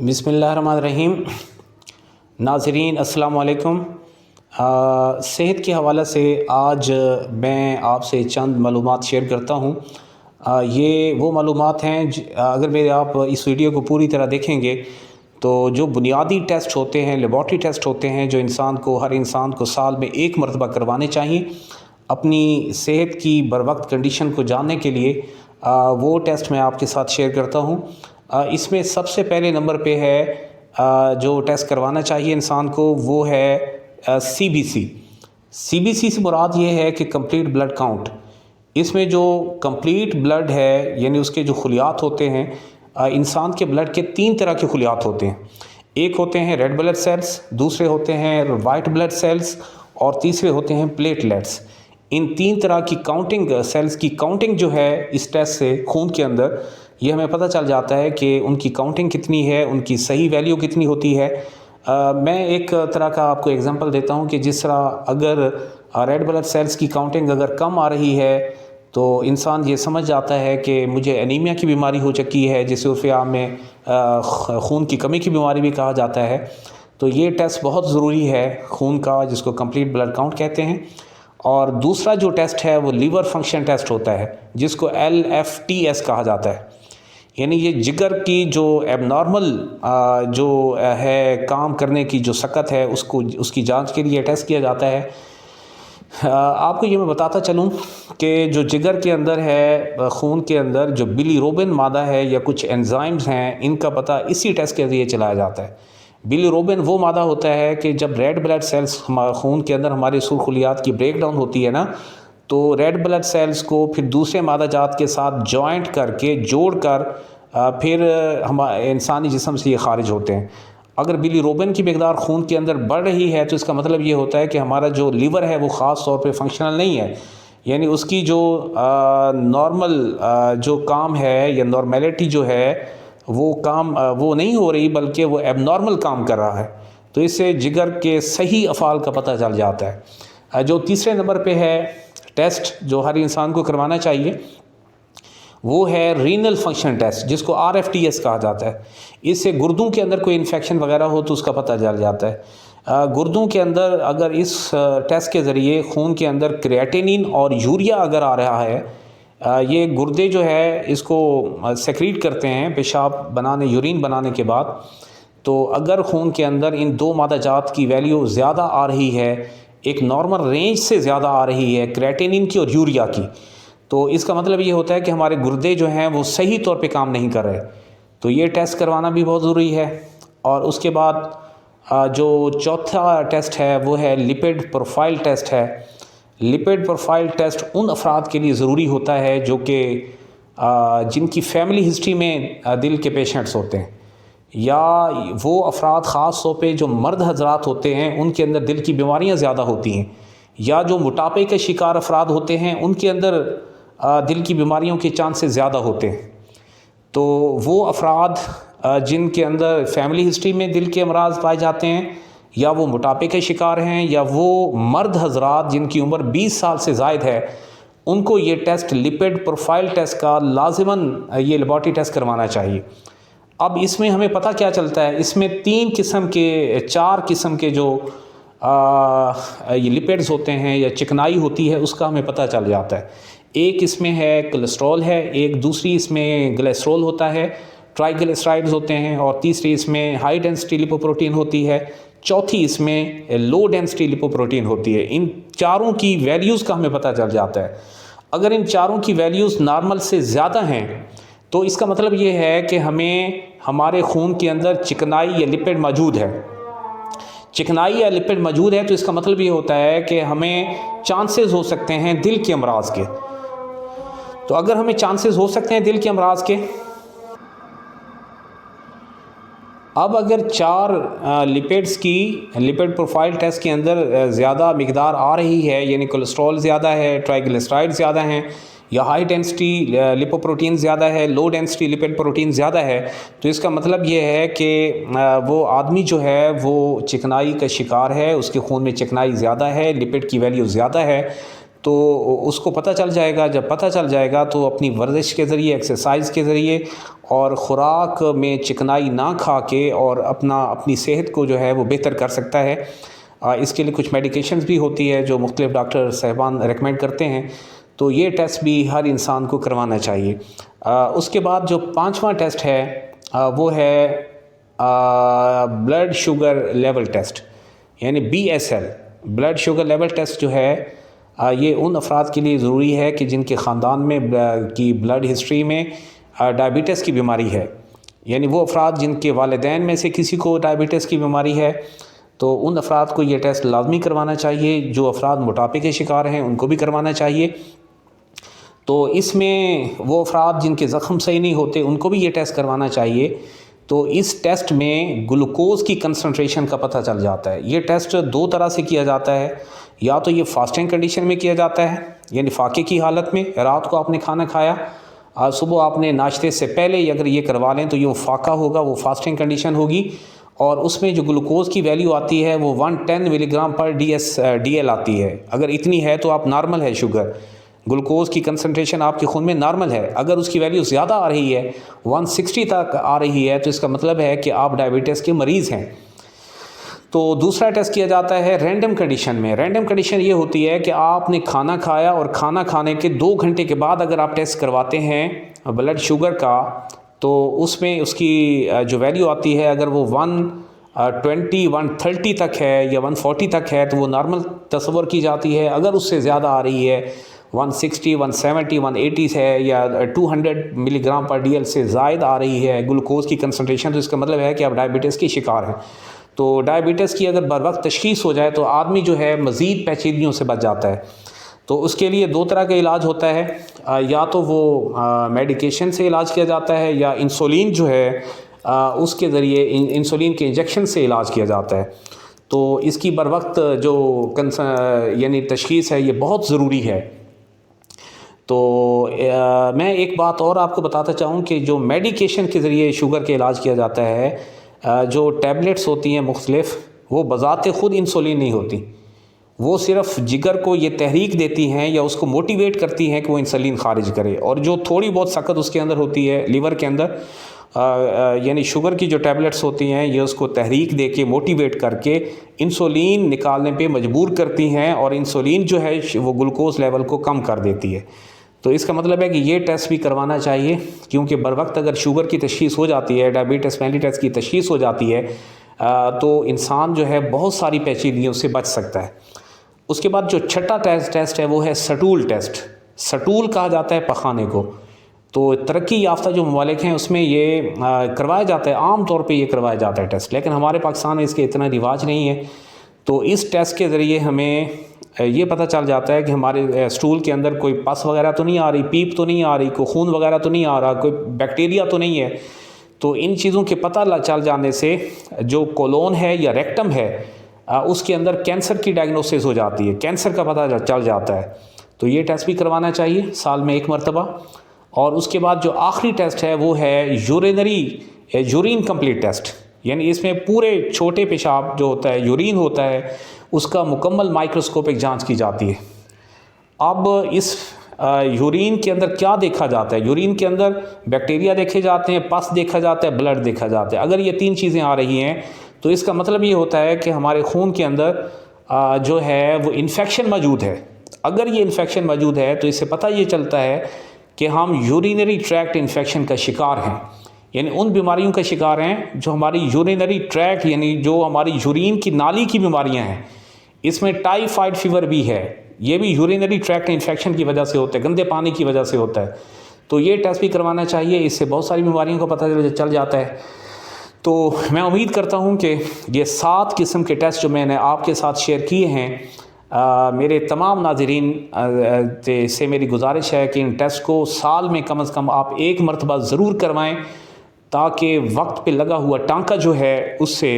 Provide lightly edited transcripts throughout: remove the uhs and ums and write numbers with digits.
बिस्मिल्लाहिर्रहमानिर्रहीम। नाज़रीन अस्सलाम वालेकुम। सेहत के हवाले से आज मैं आपसे चंद मालूमात शेयर करता हूँ। ये वो मालूमात हैं अगर मेरे आप इस वीडियो को पूरी तरह देखेंगे तो जो बुनियादी टेस्ट होते हैं, लेबॉर्ट्री टेस्ट होते हैं, जो हर इंसान को साल में एक मरतबा करवाने चाहिए अपनी सेहत की बर वक्त कंडीशन को जानने के लिए, वो टेस्ट मैं आपके साथ शेयर करता हूँ। इसमें सबसे पहले नंबर पे है जो टेस्ट करवाना चाहिए इंसान को, वो है CBC। CBC से मुराद ये है कि कंप्लीट ब्लड काउंट। इसमें जो कंप्लीट ब्लड है यानी उसके जो खुलियात होते हैं, इंसान के ब्लड के 3 तरह के खुलियात होते हैं। एक होते हैं रेड ब्लड सेल्स, दूसरे होते हैं वाइट ब्लड सेल्स और तीसरे होते हैं प्लेटलेट्स। इन 3 तरह की सेल्स की काउंटिंग जो है इस टेस्ट से खून के अंदर ये हमें पता चल जाता है कि उनकी काउंटिंग कितनी है, उनकी सही वैल्यू कितनी होती है। मैं एक तरह का आपको एग्जांपल देता हूं कि जिस तरह अगर रेड ब्लड सेल्स की काउंटिंग अगर कम आ रही है तो इंसान ये समझ जाता है कि मुझे एनीमिया की बीमारी हो चुकी है, जिसे उर्फ़े आम में खून की कमी की बीमारी भी कहा जाता है। तो ये टेस्ट बहुत ज़रूरी है खून का, जिसको कंप्लीट ब्लड काउंट कहते हैं। और दूसरा जो टेस्ट है वो लीवर फंक्शन टेस्ट होता है, जिसको LFTS कहा जाता है। यानी ये जिगर की जो एबनॉर्मल जो है काम करने की जो सकत है उसकी जांच के लिए टेस्ट किया जाता है। आपको ये मैं बताता चलूँ कि जो जिगर के अंदर है, खून के अंदर जो बिलीरोबिन मादा है या कुछ एंजाइम्स हैं, इनका पता इसी टेस्ट के ज़रिए चलाया जाता है। बिलीरोबिन वो मादा होता है कि जब रेड ब्लड सेल्स खून के अंदर हमारे सुरखुलियात की ब्रेक डाउन होती है ना, तो रेड ब्लड सेल्स को फिर दूसरे मादा जात के साथ जॉइंट करके जोड़कर फिर हमारे इंसानी जिस्म से ये खारिज होते हैं। अगर बिलीरोबिन की मकदार खून के अंदर बढ़ रही है तो इसका मतलब ये होता है कि हमारा जो लीवर है वो ख़ास तौर पे फंक्शनल नहीं है, यानी उसकी जो नॉर्मल जो काम है या नॉर्मेलिटी जो है वो काम वो नहीं हो रही, बल्कि वो एबनॉर्मल काम कर रहा है। तो इससे जिगर के सही अफ़ाल का पता चल जाता है। जो तीसरे नंबर पे है टेस्ट जो हर इंसान को करवाना चाहिए, वो है रीनल फंक्शन टेस्ट, जिसको RFTS कहा जाता है। इससे गुर्दों के अंदर कोई इन्फेक्शन वगैरह हो तो उसका पता चल जाता है। गुर्दों के अंदर अगर इस टेस्ट के ज़रिए खून के अंदर क्रिएटिनिन और यूरिया अगर आ रहा है, ये गुर्दे जो है इसको सेक्रीट करते हैं पेशाब बनाने, यूरिन बनाने के बाद। तो अगर खून के अंदर इन 2 मादा जात की वैल्यू ज़्यादा आ रही है, एक नॉर्मल रेंज से ज़्यादा आ रही है क्रिएटिनिन की और यूरिया की, तो इसका मतलब ये होता है कि हमारे गुर्दे जो हैं वो सही तौर पे काम नहीं कर रहे। तो ये टेस्ट करवाना भी बहुत ज़रूरी है। और उसके बाद जो चौथा टेस्ट है वो है लिपिड प्रोफाइल टेस्ट है। लिपिड प्रोफाइल टेस्ट उन अफराद के लिए ज़रूरी होता है जो कि जिनकी फैमिली हिस्ट्री में दिल के पेशेंट्स होते हैं, या वो अफराद ख़ास तौर पे जो मर्द हजरात होते हैं उनके अंदर दिल की बीमारियां ज़्यादा होती हैं, या जो मोटापे के शिकार अफराद होते हैं उनके अंदर दिल की बीमारियों के चांसेस ज़्यादा होते हैं। तो वो अफराद जिनके अंदर फैमिली हिस्ट्री में दिल के अमराज पाए जाते हैं, या वो मोटापे के शिकार हैं, या वो मर्द हजरात जिनकी उम्र 20 साल से ज़ायद है, उनको ये टेस्ट लिपिड प्रोफाइल टेस्ट का लाजिमन ये लेबॉर्ट्री टेस्ट करवाना चाहिए। अब इसमें हमें पता क्या चलता है, इसमें 4 किस्म के जो ये लिपिड्स होते हैं या चिकनाई होती है उसका हमें पता चल जाता है। एक इसमें है कोलेस्ट्रॉल है, एक दूसरी इसमें ग्लिसरॉल होता है, ट्राइग्लिसराइड्स होते हैं, और तीसरी इसमें हाई डेंसिटी लिपोप्रोटीन होती है, चौथी इसमें लो डेंसिटी लिपोप्रोटीन होती है। इन चारों की वैल्यूज़ का हमें पता चल जाता है। अगर इन चारों की वैल्यूज़ नॉर्मल से ज़्यादा हैं तो इसका मतलब ये है कि हमें हमारे खून के अंदर चिकनाई या लिपिड मौजूद है। चिकनाई या लिपिड मौजूद है तो इसका मतलब ये होता है कि हमें चांसेस हो सकते हैं दिल के अमराज के। तो अगर हमें चांसेस हो सकते हैं दिल के अमराज के, अब अगर 4 लिपिड्स की लिपिड प्रोफाइल टेस्ट के अंदर ज़्यादा मकदार आ रही है, यानी कोलेस्ट्रॉल ज़्यादा है, ट्राइग्लिसराइड ज़्यादा हैं, या हाई डेंसिटी लिपोप्रोटीन ज़्यादा है, लो डेंसिटी लिपिड प्रोटीन ज़्यादा है, तो इसका मतलब ये है कि वो आदमी जो है वो चिकनाई का शिकार है, उसके खून में चिकनाई ज़्यादा है, लिपिड की वैल्यू ज़्यादा है। तो उसको पता चल जाएगा। जब पता चल जाएगा तो अपनी वर्जिश के ज़रिए, एक्सरसाइज के ज़रिए और ख़ुराक में चिकनाई ना खा के और अपनी सेहत को जो है वो बेहतर कर सकता है। इसके लिए कुछ मेडिकेशंस भी होती है जो मुख्तलिफ़ डॉक्टर साहिबान रेकमेंड करते हैं, तो ये टेस्ट भी हर इंसान को करवाना चाहिए। उसके बाद जो 5वां टेस्ट है वो है ब्लड शुगर लेवल टेस्ट, यानी BSL blood sugar level test जो है ये उन अफराद के लिए ज़रूरी है कि जिनके ख़ानदान में की ब्लड हिस्ट्री में डायबिटीज़ की बीमारी है। यानी वो अफराद जिनके वालिदैन में से किसी को डायबिटीज़ की बीमारी है, तो उन अफराद को ये टेस्ट लाजमी करवाना चाहिए। जो अफराद मोटापे के शिकार हैं उनको भी करवाना चाहिए। तो इसमें वो अफराद जिनके ज़ख़म सही नहीं होते उनको भी ये टेस्ट करवाना चाहिए। तो इस टेस्ट में ग्लूकोज़ की कंसंट्रेशन का पता चल जाता है। ये टेस्ट 2 तरह से किया जाता है, या तो ये फास्टिंग कंडीशन में किया जाता है, यानी फाके की हालत में, रात को आपने खाना खाया, सुबह आपने नाश्ते से पहले अगर ये करवा लें तो ये वो फाका होगा, वो फास्टिंग कंडीशन होगी। और उसमें जो ग्लूकोज़ की वैल्यू आती है वो 110 मिलीग्राम पर DL आती है। अगर इतनी है तो आप नॉर्मल है शुगर, ग्लूकोज़ की कंसंट्रेशन आपके खून में नॉर्मल है। अगर उसकी वैल्यू ज़्यादा आ रही है, 160 तक आ रही है, तो इसका मतलब है कि आप डायबिटीज़ के मरीज़ हैं। तो दूसरा टेस्ट किया जाता है रैंडम कंडीशन में। रैंडम कंडीशन ये होती है कि आपने खाना खाया और खाना खाने के 2 घंटे के बाद अगर आप टेस्ट करवाते हैं ब्लड शुगर का, तो उसमें उसकी जो वैल्यू आती है, अगर वो 120, 130 तक है या 140 तक है तो वो नॉर्मल तस्वर की जाती है। अगर उससे ज़्यादा आ रही है, 160, 170, 180 है या 200 मिलीग्राम पर DL से ज़ायद आ रही है ग्लूकोज़ की कंसंट्रेशन, तो इसका मतलब है कि आप डायबिटीज़ के शिकार हैं। तो डायबिटीज़ की अगर बर वक्त तशख़ीस हो जाए तो आदमी जो है मज़ीद पेचीदगियों से बच जाता है। तो उसके लिए 2 तरह का इलाज होता है, या तो वो मेडिकेशन से इलाज किया जाता है, या इंसुलिन जो है उसके ज़रिए इंसुलिन के इंजेक्शन से इलाज किया जाता है। तो इसकी बर वक्त जो यानी तशख़ीस है ये बहुत ज़रूरी है। तो मैं एक बात और आपको बताता चाहूँ कि जो मेडिकेशन के ज़रिए शुगर के इलाज किया जाता है, जो टैबलेट्स होती हैं मुख्तलिफ़, वो बज़ाते ख़ुद इंसुलिन नहीं होती, वो सिर्फ़ जिगर को ये तहरीक देती हैं या उसको मोटिवेट करती हैं कि वो इंसुलिन खारिज करे। और जो थोड़ी बहुत सख्त उसके अंदर होती है लीवर के अंदर, यानी शुगर की जो टैबलेट्स होती हैं ये उसको तहरीक दे के मोटिवेट करके इंसुलिन निकालने पे मजबूर करती हैं, और इंसुलिन जो है वो ग्लूकोज़ लेवल को कम कर देती है। तो इसका मतलब है कि ये टेस्ट भी करवाना चाहिए, क्योंकि बर वक्त अगर शुगर की तशख़ीस हो जाती है, डायबिटीज़ मेलिटस की तशख़ीस हो जाती है, तो इंसान जो है बहुत सारी पेचीदगियों से बच सकता है। उसके बाद जो छठा टेस्ट है वो है सटूल टेस्ट। सटूल कहा जाता है पखाने को। तो तरक्की याफ्ता जो ममालिक हैं उसमें ये करवाया जाता है, आम तौर पे ये करवाया जाता है टेस्ट, लेकिन हमारे पाकिस्तान में इसके इतना रिवाज नहीं है। तो इस टेस्ट के ज़रिए हमें ये पता चल जाता है कि हमारे स्टूल के अंदर कोई पस वगैरह तो नहीं आ रही, पीप तो नहीं आ रही, कोई खून वगैरह तो नहीं आ रहा, कोई बैक्टीरिया तो नहीं है। तो इन चीज़ों के पता चल जाने से जो कोलोन है या रेक्टम है उसके अंदर कैंसर की डायग्नोसिस हो जाती है, कैंसर का पता चल जाता है। तो ये टेस्ट भी करवाना चाहिए साल में 1 मरतबा। और उसके बाद जो आखिरी टेस्ट है वो है यूरिन कंप्लीट टेस्ट, यानी इसमें पूरे छोटे पेशाब जो होता है, यूरिन होता है, उसका मुकम्मल माइक्रोस्कोपिक जांच की जाती है। अब इस यूरिन के अंदर क्या देखा जाता है? यूरिन के अंदर बैक्टीरिया देखे जाते हैं, पस देखा जाता है, ब्लड देखा जाता है। अगर ये 3 चीज़ें आ रही हैं तो इसका मतलब ये होता है कि हमारे खून के अंदर जो है वो इन्फेक्शन मौजूद है। अगर ये इन्फेक्शन मौजूद है तो इससे पता ये चलता है कि हम यूरिनरी ट्रैक्ट इन्फेक्शन का शिकार हैं, यानी उन बीमारियों का शिकार हैं जो हमारी यूरिनरी ट्रैक्ट, यानी जो हमारी यूरिन की नाली की बीमारियां हैं। इसमें टाइफाइड फीवर भी है, ये भी यूरिनरी ट्रैक्ट इन्फेक्शन की वजह से होता है, गंदे पानी की वजह से होता है। तो ये टेस्ट भी करवाना चाहिए, इससे बहुत सारी बीमारियों का पता चल जाता है। तो मैं उम्मीद करता हूँ कि ये 7 किस्म के टेस्ट जो मैंने आपके साथ शेयर किए हैं, मेरे तमाम नाज़रीन से मेरी गुजारिश है कि इन टेस्ट को साल में कम से कम आप 1 मरतबा ज़रूर करवाएं, ताकि वक्त पे लगा हुआ टांका जो है उससे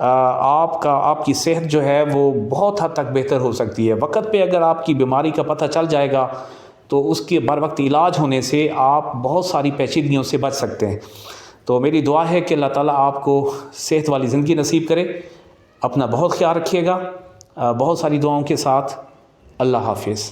आपकी सेहत जो है वो बहुत हद तक बेहतर हो सकती है। वक्त पे अगर आपकी बीमारी का पता चल जाएगा तो उसके बर वक्त इलाज होने से आप बहुत सारी पेचीदगियों से बच सकते हैं। तो मेरी दुआ है कि अल्लाह ताला आपको सेहत वाली ज़िंदगी नसीब करे। अपना बहुत ख्याल रखिएगा। बहुत सारी दुआओं के साथ अल्लाह हाफिज़।